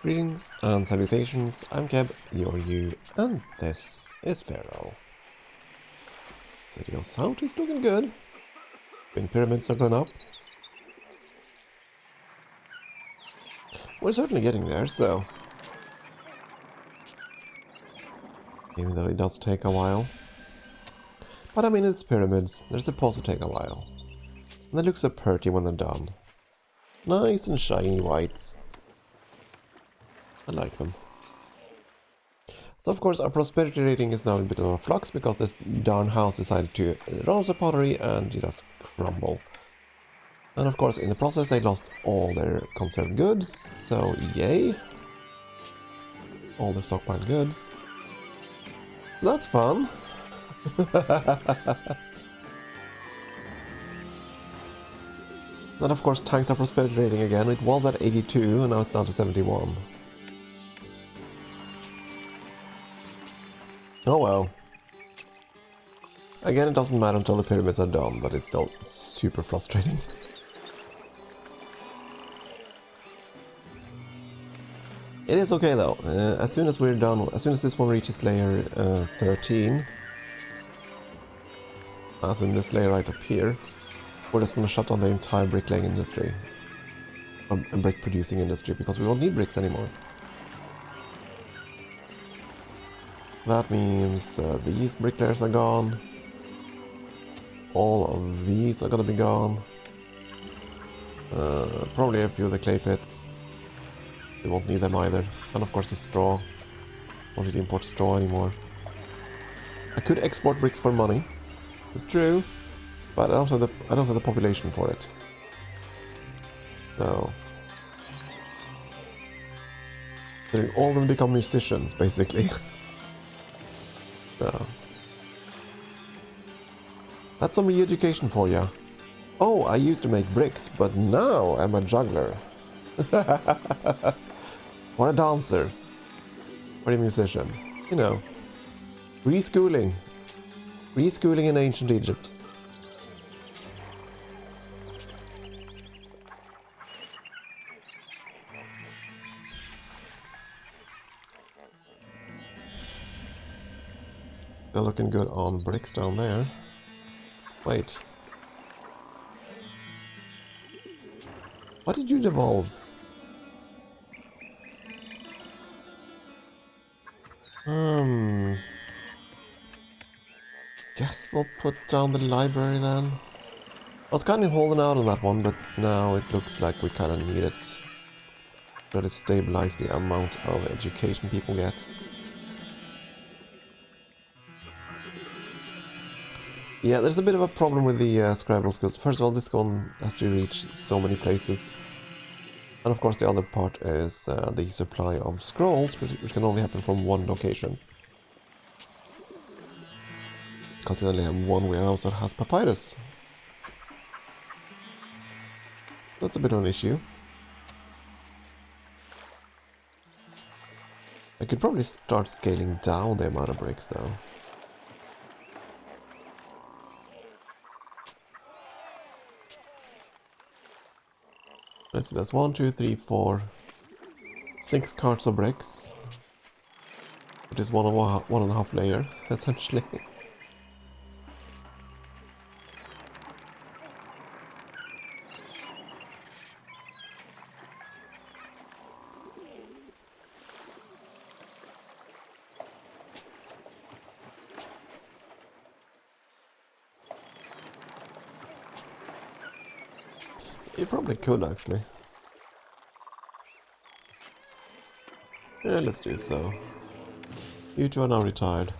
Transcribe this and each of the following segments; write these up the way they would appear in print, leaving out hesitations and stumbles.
Greetings and salutations, I'm Keb, you're you, and this is Pharaoh. City of South is looking good. Twin pyramids are going up. We're certainly getting there, so... even though it does take a while. But I mean, it's pyramids, they're supposed to take a while. And they look so pretty when they're done. Nice and shiny whites. I like them. So of course our prosperity rating is now in a bit of a flux because this darn house decided to run out of pottery and just crumble. And of course in the process they lost all their conserved goods, so yay! All the stockpiled goods. So that's fun! Then of course tanked our prosperity rating again. It was at 82 and now it's down to 71. Oh well. Again, it doesn't matter until the pyramids are done, but it's still super frustrating. It is okay though. As soon as we're done, as soon as this one reaches layer 13, as in this layer right up here, we're just gonna shut down the entire bricklaying industry. And brick producing industry, because we won't need bricks anymore. That means these bricklayers are gone. All of these are gonna be gone. Probably a few of the clay pits. We won't need them either. And of course the straw. Won't need to import straw anymore. I could export bricks for money. It's true. But I don't have the population for it. So all of them become musicians, basically. So. That's some re-education for ya. Oh, I used to make bricks, but now I'm a juggler. Or a dancer. Or a musician. You know. Reschooling. Reschooling in ancient Egypt. They're looking good on bricks down there. Wait. What did you devolve? Guess we'll put down the library then. I was kind of holding out on that one, but now it looks like we kind of need it. Really stabilize the amount of education people get. Yeah, there's a bit of a problem with the Scrabble schools. First of all, this one has to reach so many places. And of course the other part is the supply of scrolls, which can only happen from one location. Because we only have one warehouse that has papyrus. That's a bit of an issue. I could probably start scaling down the amount of bricks now. Let's see, that's 1, 2, 3, 4, 6 carts of bricks. Which is one and a half layer, essentially. You probably could, actually. Yeah, let's do so. You two are now retired.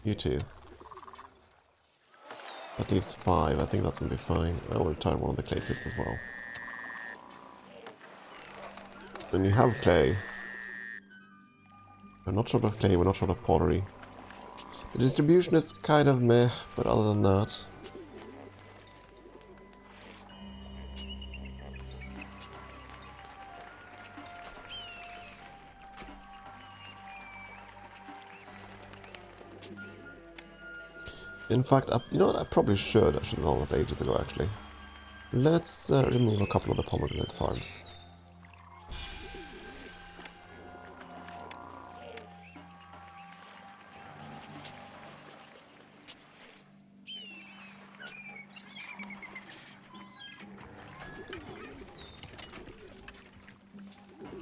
You two. That leaves 5. I think that's gonna be fine. I will retire one of the clay pits as well. When you have clay, we're not short of clay, we're not short of pottery. The distribution is kind of meh, but other than that... In fact, you know what, I probably should. I should have done that ages ago, actually. Let's remove a couple of the pomegranate farms.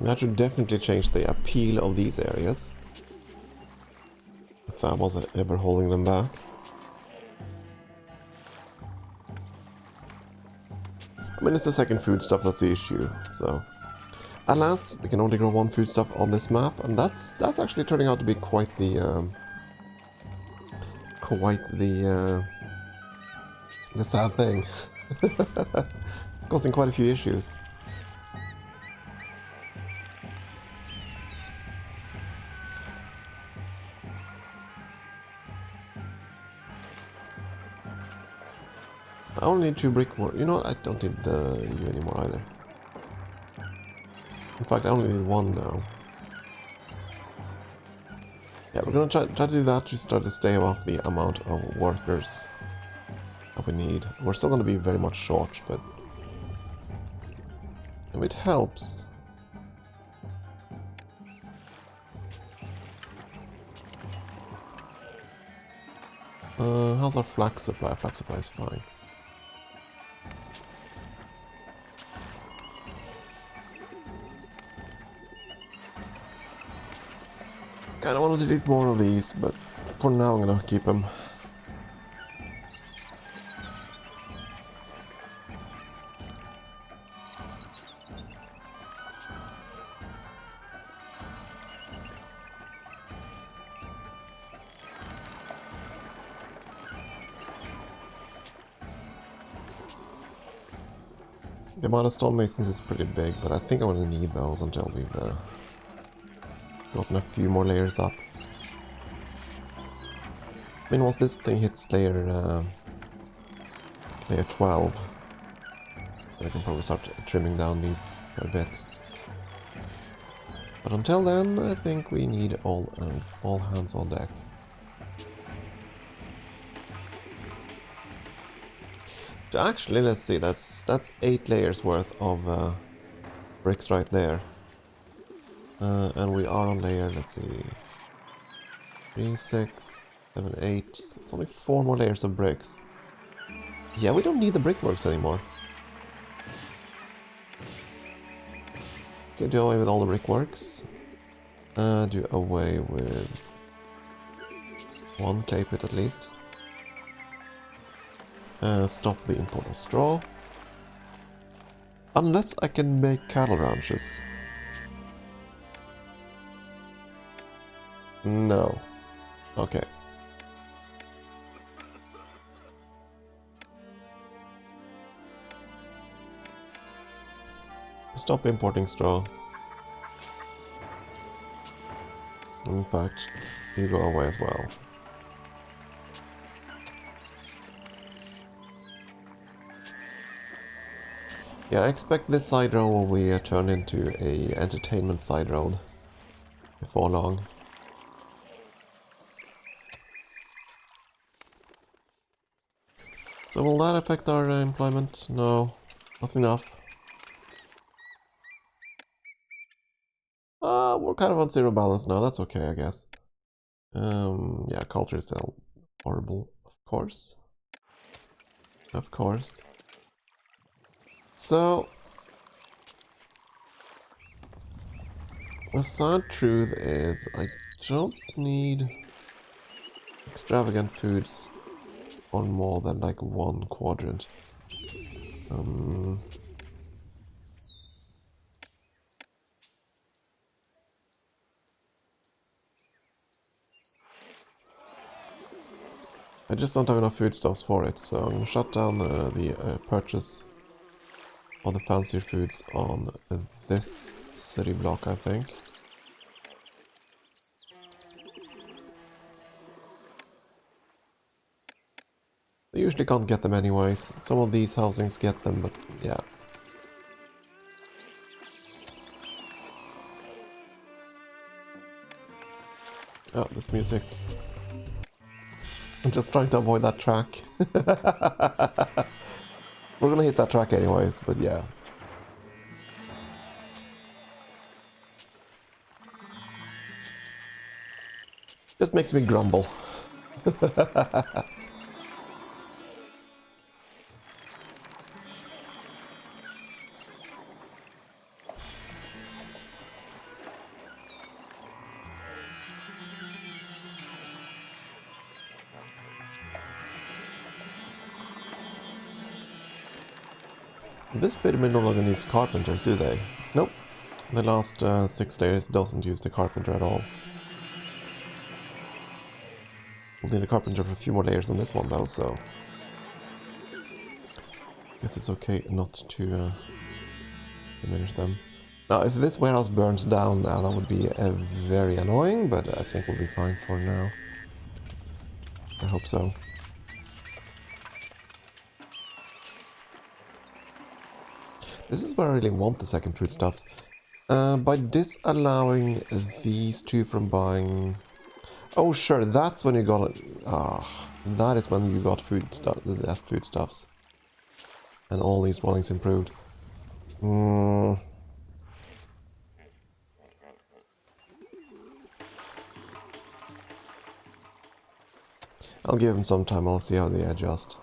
That should definitely change the appeal of these areas. If that wasn't ever holding them back. I mean, it's the second foodstuff that's the issue, so... At last, we can only grow one foodstuff on this map, and that's actually turning out to be quite the sad thing. Causing quite a few issues. I only need 2 brick work. You know what? I don't need you anymore either. In fact, I only need 1 now. Yeah, we're gonna try to do that to start to stave off the amount of workers that we need. We're still gonna be very much short, but if it helps. How's our flax supply? Flax supply is fine. Kinda want to delete more of these, but for now I'm gonna keep them. The amount of stonemasons is pretty big, but I think I'm gonna need those until we've gotten a few more layers up. I mean, once this thing hits layer 12, I can probably start trimming down these a bit. But until then, I think we need all hands on deck. Actually, let's see, that's 8 layers worth of bricks right there. And we are on layer, let's see, 3, 6, 7, 8, it's only 4 more layers of bricks. Yeah, we don't need the brickworks anymore. Okay, do away with all the brickworks. Do away with 1 clay pit at least. Stop the import of straw. Unless I can make cattle ranches. No. Okay. Stop importing straw. In fact, you go away as well. Yeah, I expect this side road will be turned into a entertainment side road before long. So will that affect our employment? No, not enough. We're kind of on 0 balance now, that's okay, I guess. Yeah, culture is still horrible, of course. Of course. So, the sad truth is, I don't need extravagant foods on more than like 1 quadrant. I just don't have enough foodstuffs for it, so I'm gonna shut down the purchase of the fancier foods on this city block, I think. They usually can't get them anyways. Some of these housings get them, but yeah. Oh, this music. I'm just trying to avoid that track. We're gonna hit that track anyways, but yeah. Just makes me grumble. This pyramid no longer needs carpenters, do they? Nope. The last 6 layers doesn't use the carpenter at all. We'll need a carpenter for a few more layers on this one though, so... guess it's okay not to diminish them. Now, if this warehouse burns down now, that would be very annoying, but I think we'll be fine for now. I hope so. This is where I really want the second foodstuffs. By disallowing these two from buying... Oh, sure, that's when you got... that is when you got foodstuffs. And all these dwellings improved. I'll give them some time, I'll see how they adjust.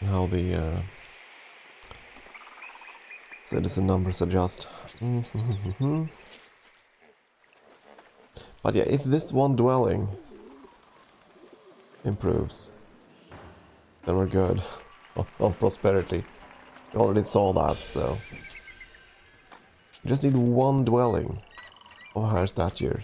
And how the citizen numbers adjust. But yeah, if this one dwelling improves, then we're good on prosperity. We already saw that, so... we just need one dwelling of higher stature.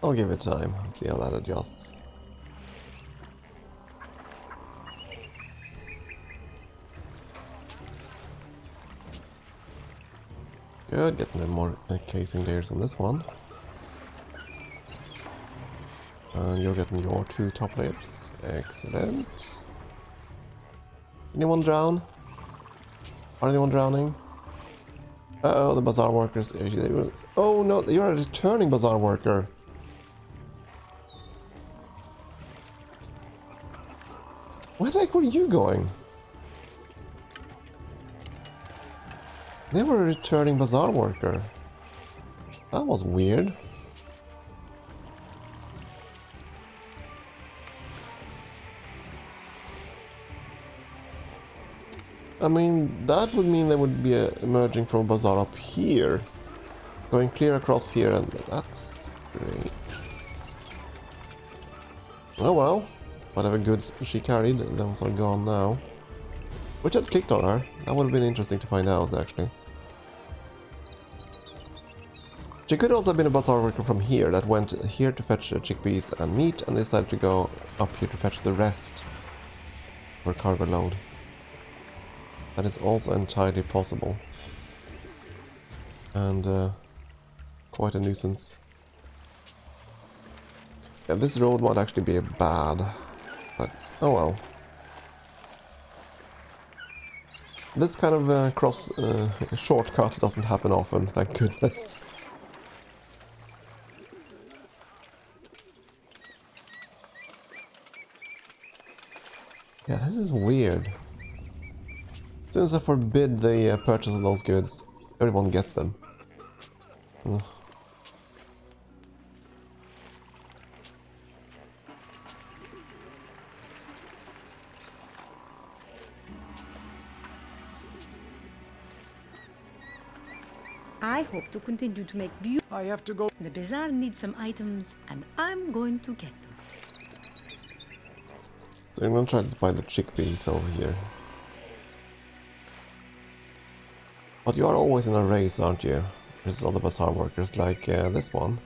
I'll give it time, see how that adjusts. Good, getting more casing layers on this one. And you're getting your 2 top layers. Excellent. Anyone drown? Are anyone drowning? Uh-oh, the bazaar workers. Oh no, you're a returning bazaar worker. Where the heck were you going? They were a returning bazaar worker. That was weird. I mean, that would mean they would be emerging from a bazaar up here. Going clear across here, and that's great. Oh well. Whatever goods she carried, those are gone now. Which had clicked on her. That would have been interesting to find out, actually. She could also have been a bazaar worker from here that went here to fetch chickpeas and meat and decided to go up here to fetch the rest for cargo load. That is also entirely possible. And quite a nuisance. Yeah, this road might actually be bad, but oh well. This kind of shortcut doesn't happen often, thank goodness. Yeah, this is weird. As soon as I forbid the purchase of those goods, everyone gets them. Ugh. I hope to continue to make beauty. I have to go. The bazaar needs some items, and I'm going to get them. So I'm gonna try to buy the chickpeas over here. But you are always in a race, aren't you? There's other bazaar workers like this one.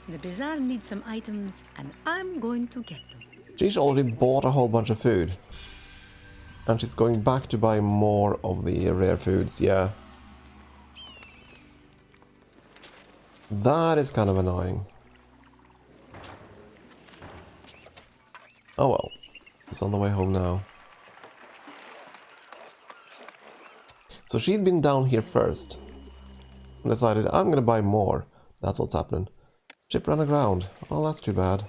The bazaar needs some items, and I'm going to get them. She's already bought a whole bunch of food. And she's going back to buy more of the rare foods, yeah. That is kind of annoying. Oh well. He's on the way home now. So she'd been down here first. And decided, I'm gonna buy more. That's what's happening. Ship ran aground. Well, that's too bad.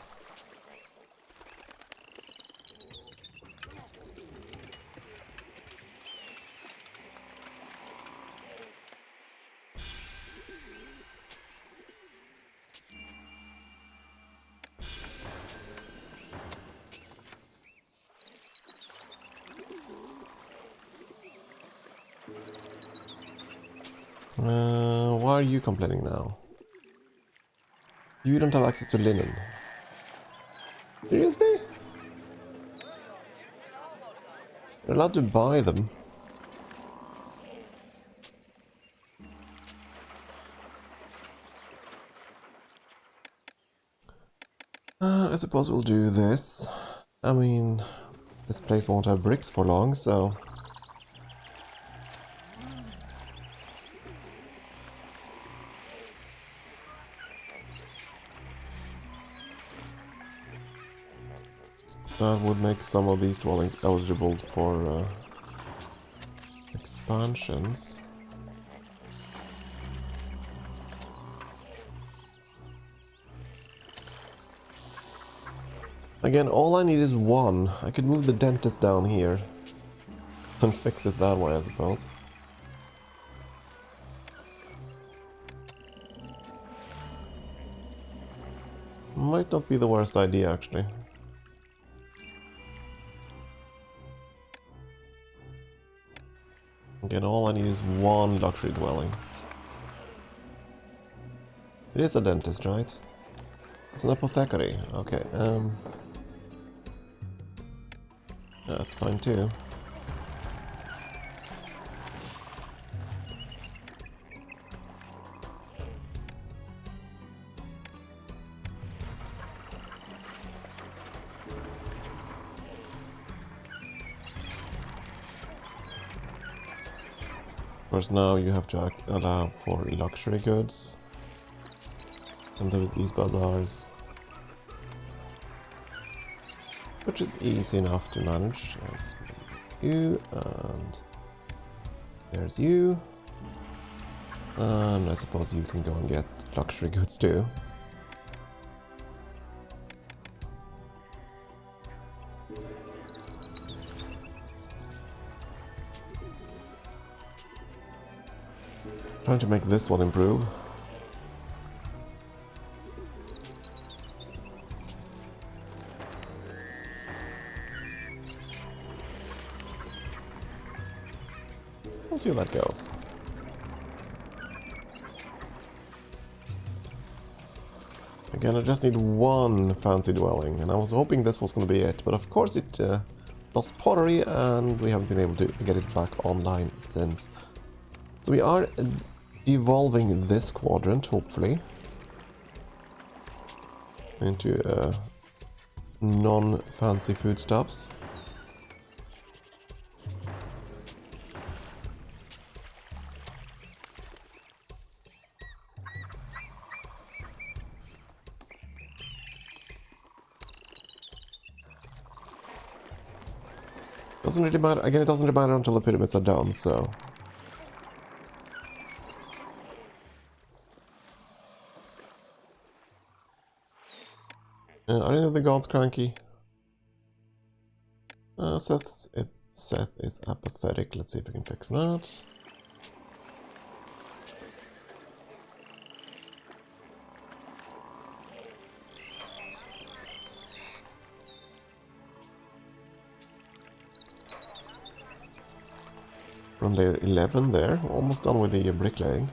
Why are you complaining now? You don't have access to linen. Seriously? You're allowed to buy them. I suppose we'll do this. I mean, this place won't have bricks for long, so... that would make some of these dwellings eligible for expansions. Again, all I need is one. I could move the dentist down here and fix it that way, I suppose. Might not be the worst idea, actually. Again, all I need is one luxury dwelling. It is a dentist, right? It's an apothecary. Okay, that's fine too. Of course, now you have to allow for luxury goods. And these bazaars. Which is easy enough to manage. You, and there's you. And I suppose you can go and get luxury goods too. Trying to make this one improve. We'll see how that goes. Again, I just need one fancy dwelling, and I was hoping this was going to be it, but of course it lost pottery, and we haven't been able to get it back online since. So we are devolving this quadrant, hopefully, into non-fancy foodstuffs. Doesn't really matter. Again, it doesn't really matter until the pyramids are done, so... are any of the gods cranky? Seth is apathetic. Let's see if we can fix that. From layer 11 there, almost done with the bricklaying.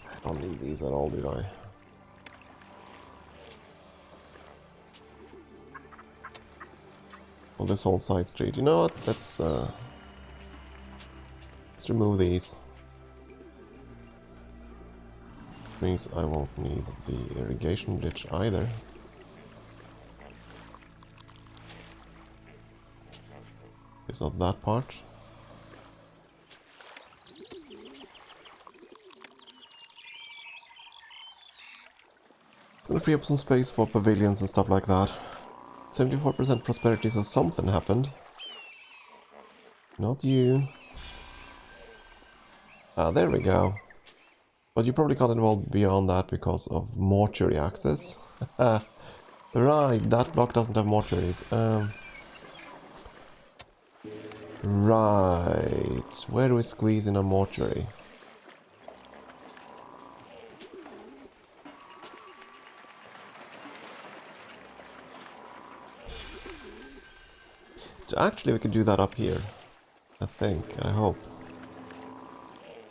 I don't need these at all, do I? Well, this whole side street. You know what? Let's remove these. Means I won't need the irrigation ditch either. It's not that part. It's gonna free up some space for pavilions and stuff like that. 74% prosperity, so something happened. Not you. Ah, there we go. But you probably can't evolve beyond that because of mortuary access. Right, that block doesn't have mortuaries. Right, where do we squeeze in a mortuary? Actually, we could do that up here. I think. I hope.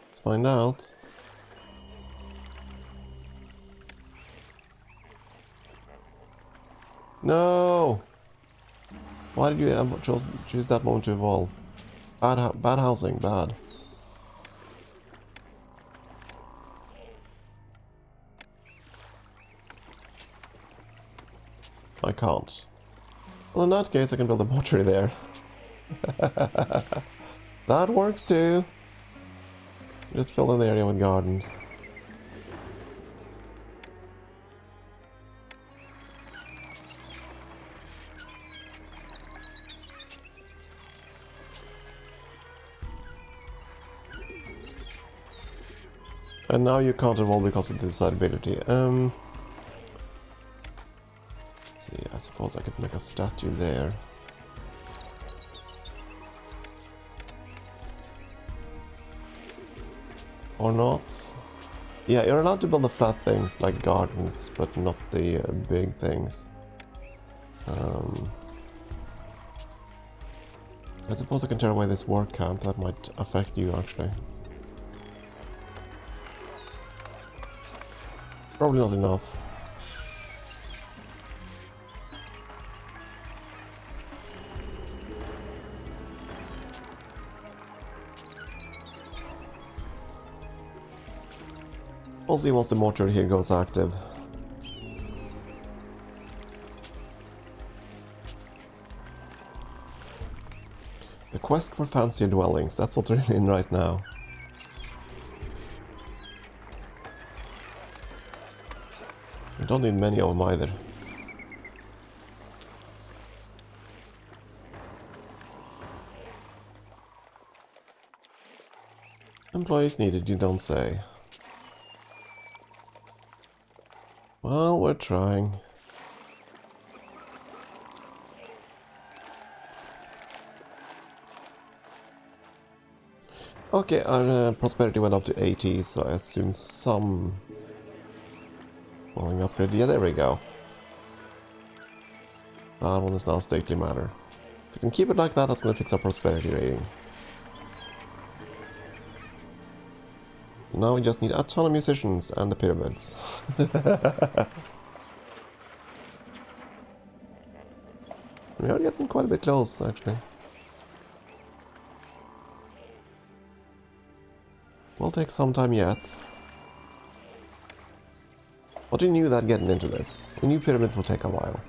Let's find out. No! Why did you choose that moment to evolve? Bad housing, bad. I can't. Well, in that case, I can build a mortuary there. That works too. Just fill in the area with gardens. And now you can't evolve because of this ability. Let's see, I suppose I could make a statue there. Or not. Yeah, you're allowed to build the flat things like gardens, but not the big things. I suppose I can tear away this work camp. That might affect you, actually. Probably not enough. We'll see once the mortar here goes active. The quest for fancier dwellings, that's what we're in right now. We don't need many of them either. Employees needed, you don't say. Well, we're trying. Okay, our prosperity went up to 80, so I assume some falling upgrade. Yeah, there we go. That one is now stately matter. If we can keep it like that, that's going to fix our prosperity rating. Now we just need a ton of musicians and the pyramids. We are getting quite a bit close, actually. Will take some time yet. But we knew that getting into this. We knew pyramids would take a while.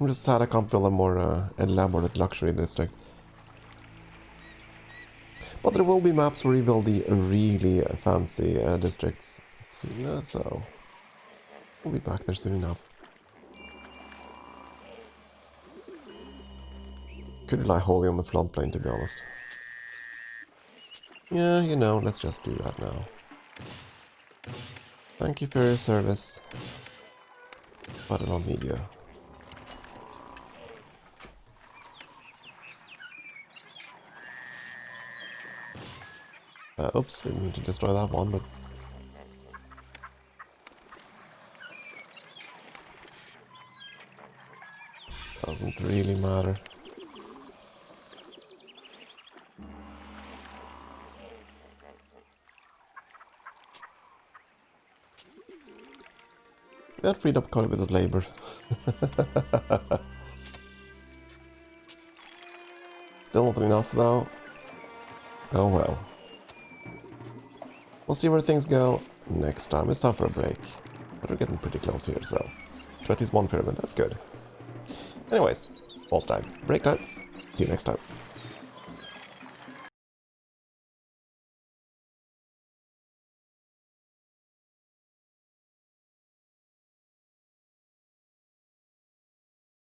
I'm just sad I can't build a more elaborate luxury district. But there will be maps where you build the really fancy districts. So we'll be back there soon enough. Could rely wholly on the floodplain, to be honest. Yeah, you know, let's just do that now. Thank you for your service, but I don't need you. Oops, didn't mean to destroy that one, but... doesn't really matter. That freed up quite a bit of labor. Still not enough though. Oh well. We'll see where things go next time. It's time for a break. But we're getting pretty close here, so... 21 pyramid, that's good. Anyways, boss time. Break time. See you next time.